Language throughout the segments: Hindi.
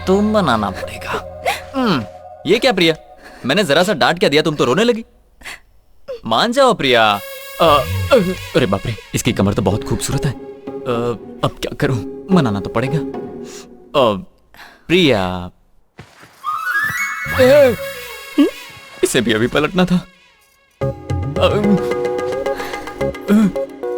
तो मनाना पड़ेगा। ये क्या प्रिया, मैंने जरा सा डांट क्या दिया, तुम तो रोने लगी। मान जाओ प्रिया। अरे बाप रे, इसकी कमर तो बहुत खूबसूरत है। अब क्या करूं, मनाना तो पड़ेगा। प्रिया, इसे भी अभी पलटना था।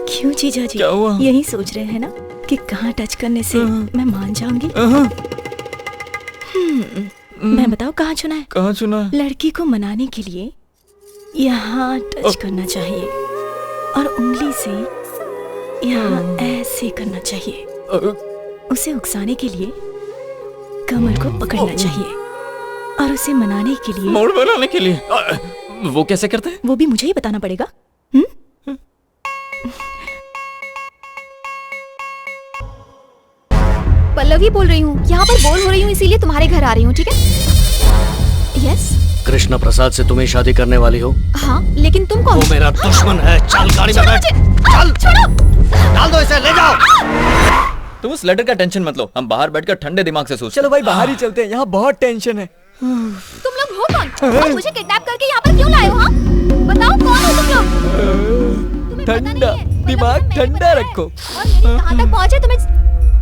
क्यों जीजा जी, क्या हुआ? यही सोच रहे हैं ना कि कहाँ टच करने से मैं मान जाऊंगी? मैं बताओ कहाँ चुना है? कहाँ चुना है? लड़की को मनाने के लिए यहाँ टच करना चाहिए और उंगली से यहाँ ऐसे करना चाहिए। उसे उकसाने के लिए कमर को पकड़ना चाहिए और उसे मनाने के लिए मोड़ बनाने के लिए वो कैसे करते हैं? वो भी मुझे ही बताना पड़ेगा। पल्लवी बोल रही हूँ, यहाँ पर बोर हो रही हूँ इसीलिए तुम्हारे घर आ रही हूँ, ठीक है? यस। कृष्ण प्रसाद से तुम्हें शादी करने वाली हो? हाँ, लेकिन तुम कौन? वो मेरा दुश्मन है। चल गाड़ी में बैठ। चल छोड़ो, डाल दो इसे, ले जाओ। तुम उस लेटर का टेंशन मत लो, हम बाहर बैठकर ठंडे दिमाग से सोचते। चलो भाई बाहर ही चलते हैं, यहाँ बहुत टेंशन है। तुम लोग हो कौन? और मुझे किडनैप करके यहाँ पर क्यों लाए हो? हाँ, बताओ कौन हो तुम लोग? तुम्हें पता नहीं ठंडा है, दिमाग मतलब ठंडा मैंने रखो। और मेरी कहाँ तक पहुँचे तुम्हें?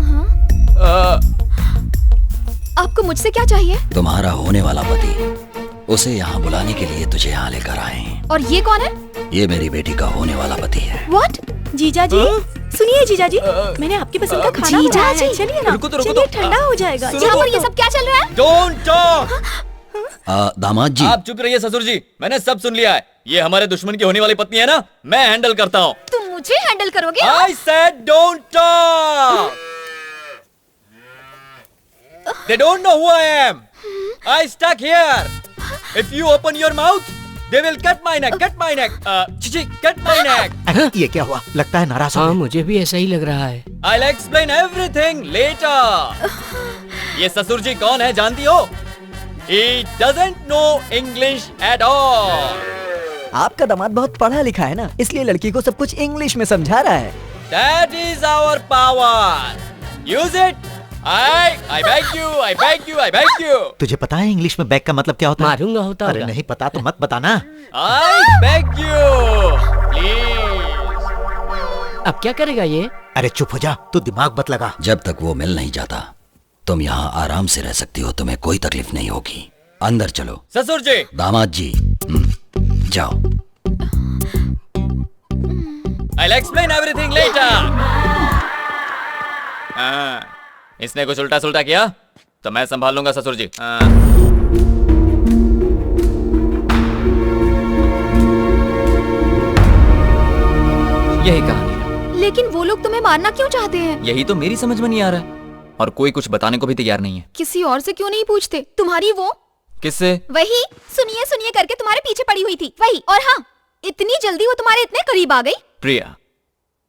हाँ? आपको मुझसे क्या चाहिए? तुम्हारा होने वाला पति, उसे यहाँ बुलाने के लिए तुझे यहाँ लेकर आए हैं। और ये कौन है? ये मेरी बेटी का होने वाला पति है। What? जीजा जी सुनिए, जीजा जी मैंने आपकी पसंद का खाना जीजा बनाया है। जी, चलिए ना, रुको तो, रुको चलिए तो। ठंडा हो जाएगा। यहाँ पर ये सब क्या चल रहा है? Don't talk. दामाद जी, आप चुप रहिए ससुर जी, मैंने सब सुन लिया है। ये हमारे दुश्मन की होने वाली पत्नी है ना, मैं हैंडल करता हूँ। तुम मुझे हैंडल करोगे? I said don't talk. They don't know who I am. I stuck here. If you open your mouth, they will cut my neck. Cut my neck. Chichi, cut my neck. ये क्या हुआ? लगता है नाराज हो। हाँ, मुझे भी ऐसा ही लग रहा है। I'll explain everything later. ये ससुर जी कौन है जानती हो? He doesn't know English at all. आपका दामाद बहुत पढ़ा लिखा है ना, इसलिए लड़की को सब कुछ इंग्लिश में समझा रहा है। That is our power. Use it. I beg you, I beg you, I beg you. तुझे पता है इंग्लिश में बैग का मतलब क्या होता है? मारूंगा होता अरे होगा। नहीं पता तो मत बताना। I beg you, please. अब क्या करेगा ये? अरे चुप हो जा, तू दिमाग मत लगा। जब तक वो मिल नहीं जाता, तुम यहाँ आराम से रह सकती हो, तुम्हें कोई तकलीफ नहीं होगी। अंदर चलो। ससुर जी। दामाद जी, जाओ। I'll explain everything later. इसने कुछ उल्टा सुल्टा किया तो मैं संभाल लूंगा ससुर जी। यही कहानी है। लेकिन वो लोग तुम्हें मारना क्यों चाहते हैं? यही तो मेरी समझ में नहीं आ रहा है, और कोई कुछ बताने को भी तैयार नहीं है। किसी और से क्यों नहीं पूछते? तुम्हारी वो किससे? वही सुनिए सुनिए करके तुम्हारे पीछे पड़ी हुई थी, वही। और हाँ, इतनी जल्दी वो तुम्हारे इतने करीब आ गई। प्रिया,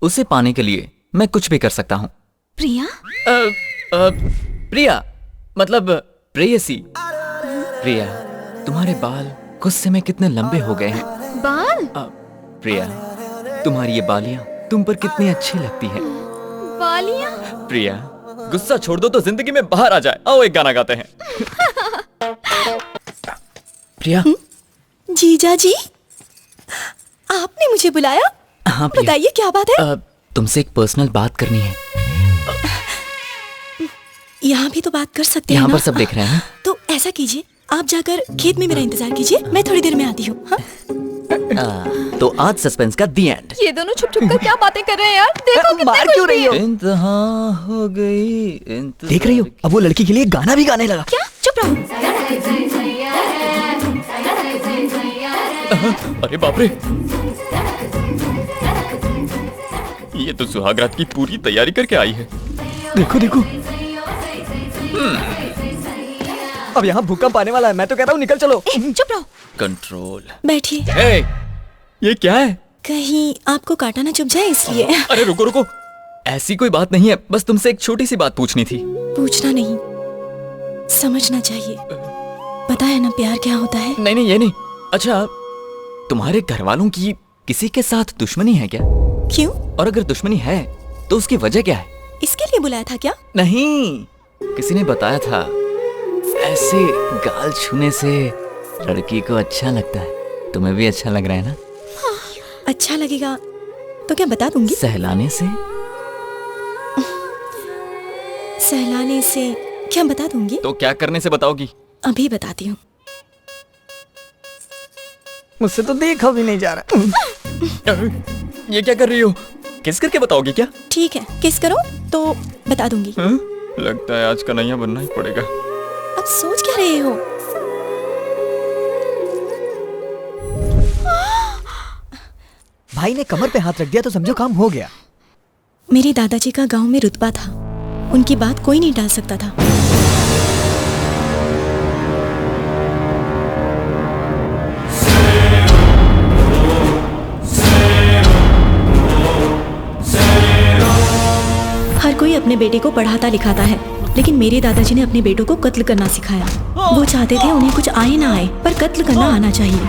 उसे पाने के लिए मैं कुछ भी कर सकता हूँ। प्रिया? प्रिया मतलब प्रेयसी। प्रिया, तुम्हारे बाल गुस्से में कितने लंबे हो गए हैं। बाल? प्रिया, तुम्हारी ये बालियां तुम पर कितनी अच्छी लगती हैं। बालियां? प्रिया, गुस्सा छोड़ दो तो जिंदगी में बाहर आ जाए। आओ एक गाना गाते हैं। प्रिया। जीजा जी, आपने मुझे बुलाया? हाँ प्रिया। बताइए क्या बात है? तुमसे एक पर्सनल बात करनी है। यहाँ भी तो बात कर सकते हैं यहाँ ना? पर सब देख रहे हैं ना? तो ऐसा कीजिए, आप जाकर खेत में मेरा इंतजार कीजिए, मैं थोड़ी देर में आती हूँ। हाँ? तो आज सस्पेंस का दी एंड। ये दोनों छुप छुप कर क्या बातें कर रहे हैं यार? देखो कितने मार क्यों रही हो? इंतहा हो गई। देख रही हो, अब वो लड़की के लिए गाना भी गाने लगा। क्या? चुप रहो। अरे बाप रे, ये तो सुहागरात की पूरी तैयारी करके आई है। देखो देखो, अब यहाँ भूकंप आने वाला है। मैं तो कहता हूँ निकल चलो। चुप रहो। कंट्रोल। बैठिए। हे, ये क्या है? कहीं आपको काटा ना चुभ जाए इसलिए। अरे रुको रुको, ऐसी कोई बात नहीं है, बस तुमसे एक छोटी सी बात पूछनी थी। पूछना नहीं, समझना चाहिए। पता है ना प्यार क्या होता है? नहीं नहीं, ये नहीं। अच्छा, तुम्हारे घर वालों की किसी के साथ दुश्मनी है क्या? क्यों? और अगर दुश्मनी है तो उसकी वजह क्या है? इसके लिए बुलाया था क्या? नहीं, किसी ने बताया था ऐसे गाल छूने से लड़की को अच्छा लगता है। तुम्हें भी अच्छा लग रहा है ना? अच्छा लगेगा तो क्या बता दूंगी। सहलाने से? सहलाने से क्या बता दूंगी। तो क्या करने से बताओगी? अभी बताती हूँ। मुझसे तो देखा भी नहीं जा रहा। ये क्या कर रही हो? किस करके बताओगी क्या? ठीक है, किस करो तो बता दूंगी। लगता है आज कन्हैया बनना ही पड़ेगा। अब सोच क्या रहे हो? भाई ने कमर पे हाथ रख दिया तो समझो काम हो गया। मेरे दादाजी का गांव में रुतबा था, उनकी बात कोई नहीं टाल सकता था। हर कोई अपने बेटे को पढ़ाता लिखाता है, लेकिन मेरे दादाजी ने अपने बेटों को कत्ल करना सिखाया। वो चाहते थे उन्हें कुछ आए ना आए, पर कत्ल करना आना चाहिए।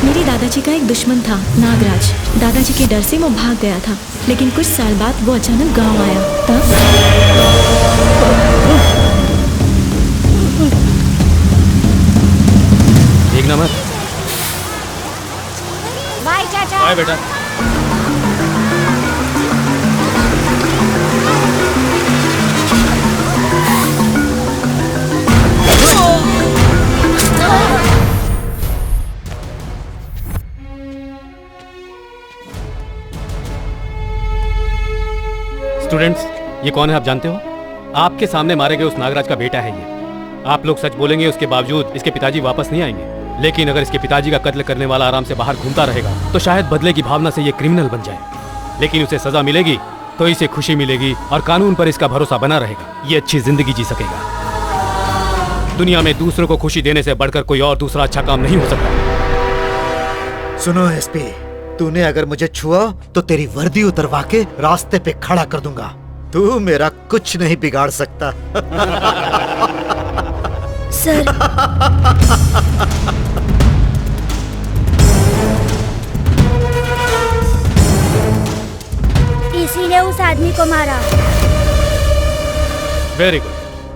मेरे दादाजी का एक दुश्मन था, नागराज। दादाजी के डर से वो भाग गया था, लेकिन कुछ साल बाद वो अचानक गांव आया। तब देखना मत। बाय चाचा। बाय बेटा। स्टूडेंट्स, ये कौन है आप जानते हो? आपके सामने मारे गए उस नागराज का बेटा है ये। आप लोग सच बोलेंगे, उसके बावजूद इसके पिताजी वापस नहीं आएंगे। लेकिन अगर इसके पिताजी का कत्ल करने वाला आराम से बाहर घूमता रहेगा तो शायद बदले की भावना से ये क्रिमिनल बन जाए। लेकिन उसे सजा मिलेगी तो इसे खुशी मिलेगी और कानून पर इसका भरोसा बना रहेगा। ये अच्छी जिंदगी जी सकेगा। दुनिया में दूसरों को खुशी देने से बढ़कर कोई और दूसरा अच्छा काम नहीं हो सकता। सुनो एसपी, तूने अगर मुझे छुआ तो तेरी वर्दी उतरवा के रास्ते पे खड़ा कर दूंगा। तू मेरा कुछ नहीं बिगाड़ सकता। सर, इसी ने उस आदमी को मारा। Very good.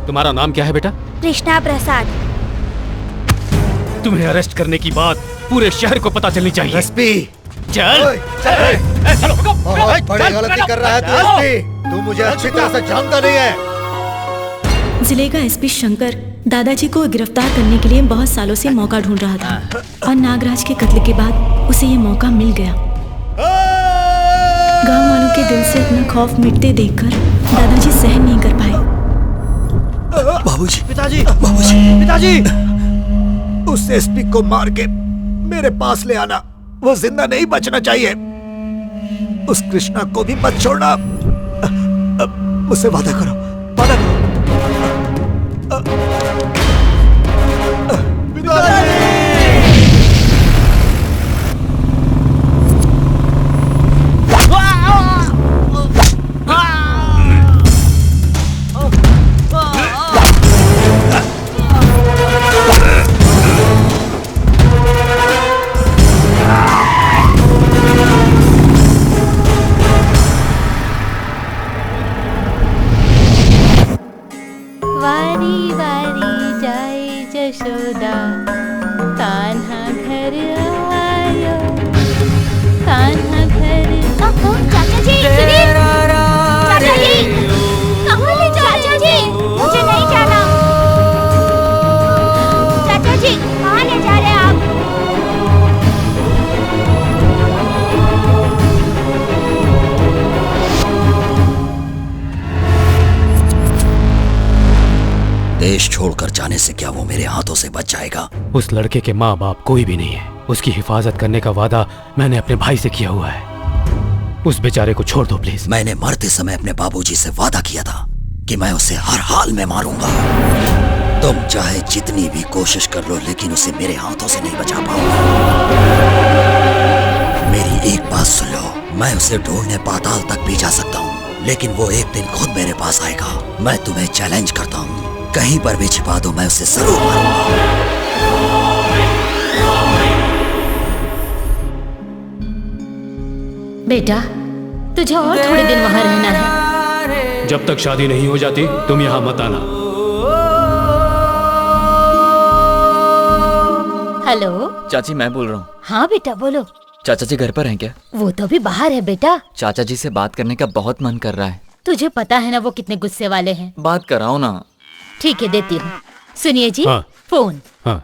तुम्हारा नाम क्या है बेटा? कृष्णा प्रसाद। तुम्हें अरेस्ट करने की बात पूरे शहर को पता चलनी चाहिए। एसपी चल। बहुत बड़ी गलती कर रहा है तू एसपी। तू मुझे अच्छी तरह से जानता नहीं है। जिले का एसपी शंकर दादाजी को गिरफ्तार करने के लिए बहुत सालों से मौका ढूंढ रहा था, और नागराज के कत्ल के बाद उसे ये मौका मिल गया। गांव वालों के दिल से अपना खौफ मिटते देखकर दादाजी सहन नहीं कर पाए। बाबूजी, पिताजी, बाबूजी, पिताजी, उस एसपी को मार के मेरे पास ले आना। वो जिंदा नहीं बचना चाहिए। उस कृष्णा को भी मत छोड़ना। मुझसे वादा करो, वादा करो। वारी वारी जाए जशोदा, कान्हा घर आयो, कान्हा घर। चाचा जी, सुनिए। चाचा जी, कहाँ ले जा? चाचा जी, मुझे नहीं जाना। चाचा जी, कहाँ ले जा रहे हैं आप? देश छोड़कर जाने से क्या वो मेरे हाथों से बच जाएगा? उस लड़के के माँ बाप कोई भी नहीं है। उसकी हिफाजत करने का वादा मैंने अपने भाई से किया हुआ है। उस बेचारे को छोड़ दो प्लीज। मैंने मरते समय अपने बाबूजी से वादा किया था कि मैं उसे हर हाल में मारूंगा। तुम चाहे जितनी भी कोशिश कर लो, लेकिन उसे मेरे हाथों से नहीं बचा पाओगे। मेरी एक बात सुन लो, मैं उसे ढूंढने पाताल तक भी जा सकता हूँ, लेकिन वो एक दिन खुद मेरे पास आएगा। मैं तुम्हें चैलेंज करता हूँ, कहीं पर भी छिपा दो, मैं उसे जरूर मारूंगा। बेटा, तुझे और थोड़े दिन वहाँ रहना है। जब तक शादी नहीं हो जाती तुम यहाँ मत आना। हेलो। चाची मैं बोल रहा हूँ। हाँ बेटा बोलो। चाचा जी घर पर हैं क्या? वो तो अभी बाहर है बेटा। चाचा जी से बात करने का बहुत मन कर रहा है। तुझे पता है ना वो कितने गुस्से वाले हैं। बात कराओ ना। ठीक है देती हूँ। सुनिए जी। हाँ। फोन। हाँ।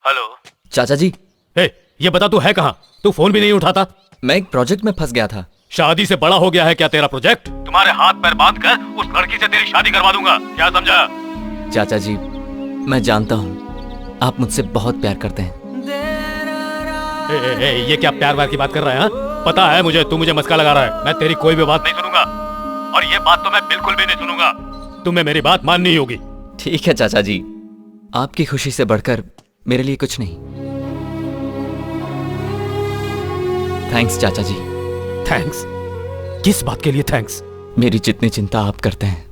हेलो चाचा जी। ये बता तू है कहाँ? तू फोन भी नहीं उठाता। मैं एक प्रोजेक्ट में फंस गया था। शादी से बड़ा हो गया है क्या तेरा प्रोजेक्ट? तुम्हारे हाथ पैर बांध कर उस लड़की से तेरी शादी करवा दूंगा, क्या समझा? चाचा जी मैं जानता हूँ आप मुझसे बहुत प्यार करते हैं। ये क्या प्यार व्यार की बात कर रहा है? हाँ? पता है मुझे तू मुझे मस्का लगा रहा है। मैं तेरी कोई भी बात नहीं सुनूंगा और ये बात तो मैं बिल्कुल भी नहीं सुनूंगा। तुम्हें मेरी बात माननी होगी। ठीक है चाचा जी, आपकी खुशी से बढ़कर मेरे लिए कुछ नहीं। थैंक्स चाचा जी। थैंक्स? किस बात के लिए थैंक्स? मेरी जितनी चिंता आप करते हैं